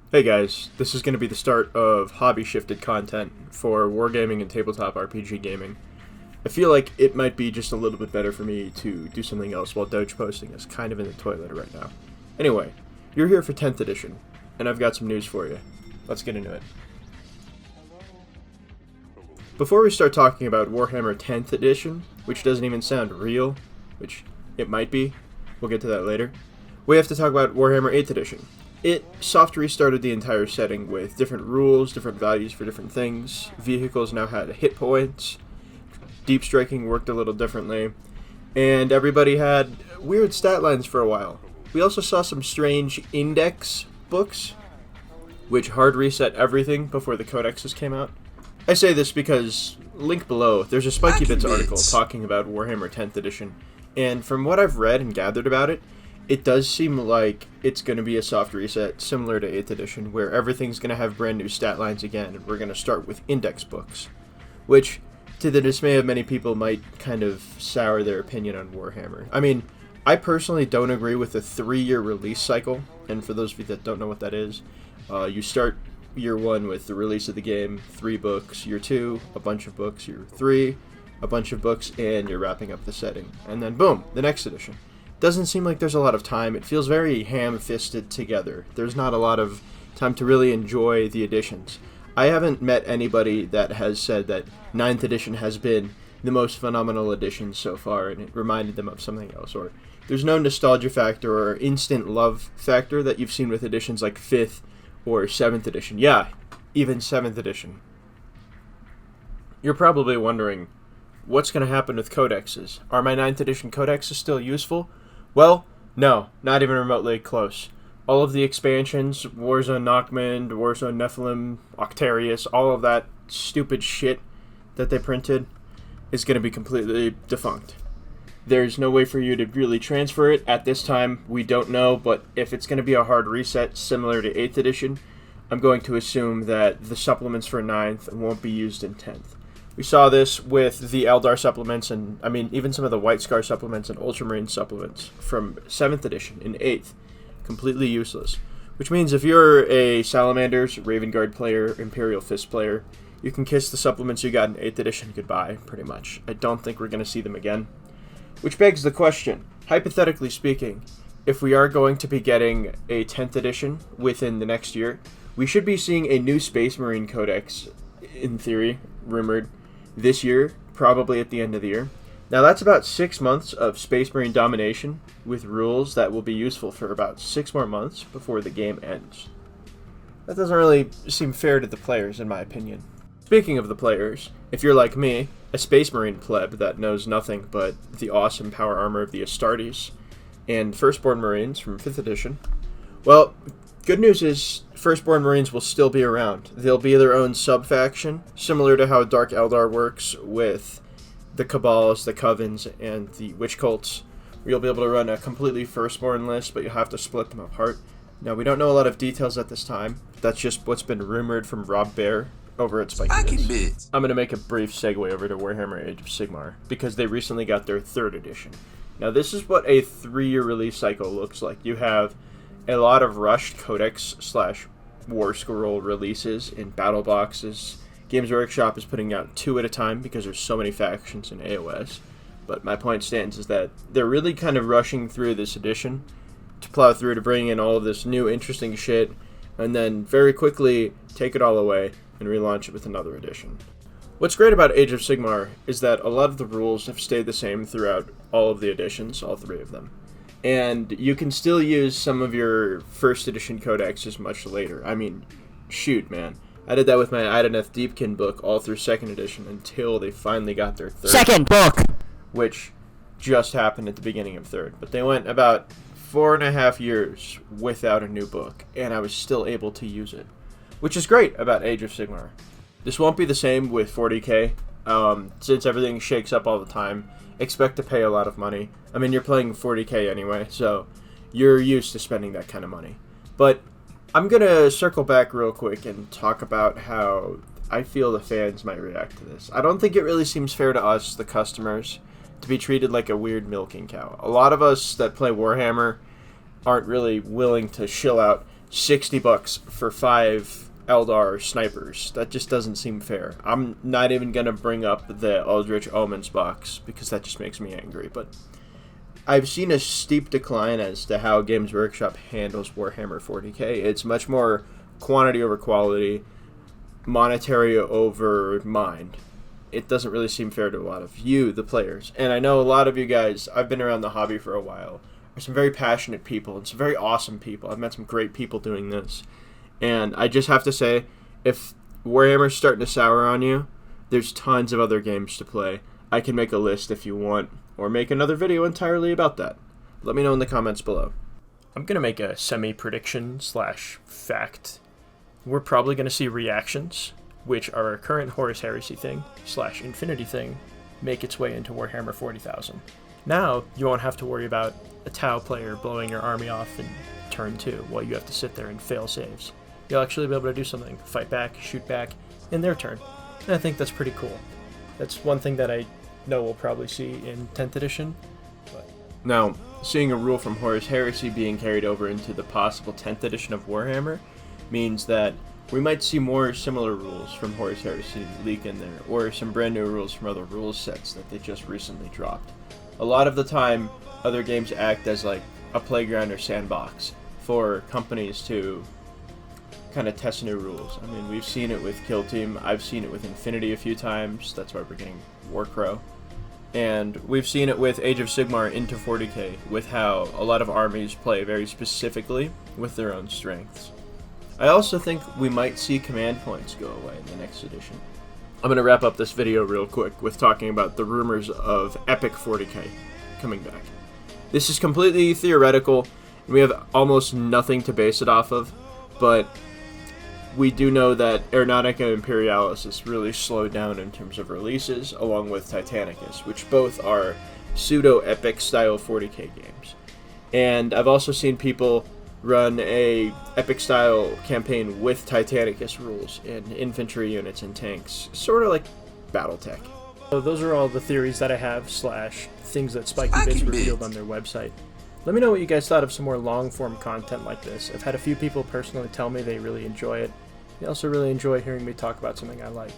Hey guys, this is going to be the start of hobby shifted content for wargaming and tabletop RPG gaming. I feel like it might be just a little bit better for me to do something else while Doge posting is kind of in the toilet right now. Anyway, you're here for 10th edition, and I've got some news for you. Let's get into it. Before we start talking about Warhammer 10th edition, which doesn't even sound real, which it might be, we'll get to that later, we have to talk about Warhammer 8th edition. It soft restarted the entire setting with different rules, different values for different things. Vehicles now had hit points. Deep striking worked a little differently. And everybody had weird stat lines for a while. We also saw some strange index books, which hard reset everything before the codexes came out. I say this because, link below, there's a Spiky Bits article talking about Warhammer 10th edition. And from what I've read and gathered about it, it does seem like it's going to be a soft reset similar to 8th edition, where everything's going to have brand new stat lines again, and we're going to start with index books, which, to the dismay of many people, might kind of sour their opinion on Warhammer. I mean, I personally don't agree with the 3-year release cycle, and for those of you that don't know what that is, you start year 1 with the release of the game, 3 books, year 2, a bunch of books, year 3, a bunch of books, and you're wrapping up the setting. And then boom, the next edition. Doesn't seem like there's a lot of time. It feels very ham-fisted together. There's not a lot of time to really enjoy the editions. I haven't met anybody that has said that 9th edition has been the most phenomenal edition so far, and it reminded them of something else. Or there's no nostalgia factor or instant love factor that you've seen with editions like 5th or 7th edition. Yeah, even 7th edition. You're probably wondering, what's going to happen with codexes? Are my 9th edition codexes still useful? Well, no, not even remotely close. All of the expansions, Warzone Nachmund, Warzone Nephilim, Octarius, all of that stupid shit that they printed is going to be completely defunct. There's no way for you to really transfer it. At this time, we don't know, but if it's going to be a hard reset similar to 8th edition, I'm going to assume that the supplements for 9th won't be used in 10th. We saw this with the Eldar supplements and, even some of the White Scar supplements and Ultramarine supplements from 7th edition in 8th. Completely useless. Which means if you're a Salamanders, Raven Guard player, Imperial Fist player, you can kiss the supplements you got in 8th edition goodbye, pretty much. I don't think we're going to see them again. Which begs the question, hypothetically speaking, if we are going to be getting a 10th edition within the next year, we should be seeing a new Space Marine Codex, in theory, rumored, this year, probably at the end of the year. Now that's about 6 months of Space Marine domination with rules that will be useful for about 6 more months before the game ends. That doesn't really seem fair to the players, in my opinion. Speaking of the players, if you're like me, a Space Marine pleb that knows nothing but the awesome power armor of the Astartes and Firstborn Marines from 5th edition, well, good news is Firstborn Marines will still be around. They'll be their own sub-faction, similar to how Dark Eldar works with the Cabals, the Covens, and the Witch Cults. You'll be able to run a completely Firstborn list, but you'll have to split them apart. Now, we don't know a lot of details at this time. That's just what's been rumored from Rob Baer over at Spiky Bits. I'm going to make a brief segue over to Warhammer Age of Sigmar, because they recently got their 3rd edition. Now, this is what a 3-year release cycle looks like. You have a lot of rushed codex/war scroll releases in battle boxes. Games Workshop is putting out 2 at a time because there's so many factions in AOS. But my point stands is that they're really kind of rushing through this edition to plow through to bring in all of this new interesting shit and then very quickly take it all away and relaunch it with another edition. What's great about Age of Sigmar is that a lot of the rules have stayed the same throughout all of the editions, all 3 of them. And you can still use some of your 1st edition codexes much later. Shoot, man. I did that with my Ideneth Deepkin book all through 2nd edition until they finally got their 3rd. Second book! Which just happened at the beginning of 3rd. But they went about 4.5 years without a new book, and I was still able to use it. Which is great about Age of Sigmar. This won't be the same with 40k. Since everything shakes up all the time, expect to pay a lot of money. You're playing 40k anyway, so you're used to spending that kind of money. But I'm going to circle back real quick and talk about how I feel the fans might react to this. I don't think it really seems fair to us, the customers, to be treated like a weird milking cow. A lot of us that play Warhammer aren't really willing to shill out $60 for 5 Eldar snipers. That just doesn't seem fair. I'm not even going to bring up the Eldritch Omens box because that just makes me angry. But I've seen a steep decline as to how Games Workshop handles Warhammer 40k. It's much more quantity over quality, monetary over mind. It doesn't really seem fair to a lot of you, the players. And I know a lot of you guys, I've been around the hobby for a while. There's some very passionate people and some very awesome people. I've met some great people doing this. And I just have to say, if Warhammer's starting to sour on you, there's tons of other games to play. I can make a list if you want, or make another video entirely about that. Let me know in the comments below. I'm going to make a semi-prediction / fact. We're probably going to see reactions, which are a current Horus Heresy thing / Infinity thing, make its way into Warhammer 40,000. Now, you won't have to worry about a Tau player blowing your army off in turn 2 while you have to sit there and fail saves. You'll actually be able to do something, fight back, shoot back, in their turn. And I think that's pretty cool. That's one thing that I know we'll probably see in 10th edition. But now, seeing a rule from Horus Heresy being carried over into the possible 10th edition of Warhammer means that we might see more similar rules from Horus Heresy leak in there, or some brand new rules from other rules sets that they just recently dropped. A lot of the time, other games act as like a playground or sandbox for companies to kind of test new rules. I mean, we've seen it with Kill Team, I've seen it with Infinity a few times, that's why we're getting Warcrow. And we've seen it with Age of Sigmar into 40k, with how a lot of armies play very specifically with their own strengths. I also think we might see command points go away in the next edition. I'm going to wrap up this video real quick with talking about the rumors of Epic 40k coming back. This is completely theoretical, and we have almost nothing to base it off of, but we do know that Aeronautica Imperialis is really slowed down in terms of releases, along with Titanicus, which both are pseudo-epic style 40k games. And I've also seen people run a epic style campaign with Titanicus rules and infantry units and tanks, sort of like Battletech. So those are all the theories that I have / things that Spiky Bits revealed on their website. Let me know what you guys thought of some more long form content like this. I've had a few people personally tell me they really enjoy it. They also really enjoy hearing me talk about something I like.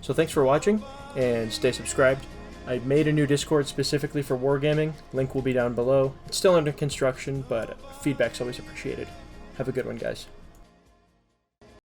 So thanks for watching, and stay subscribed. I made a new Discord specifically for wargaming. Link will be down below. It's still under construction, but feedback's always appreciated. Have a good one, guys.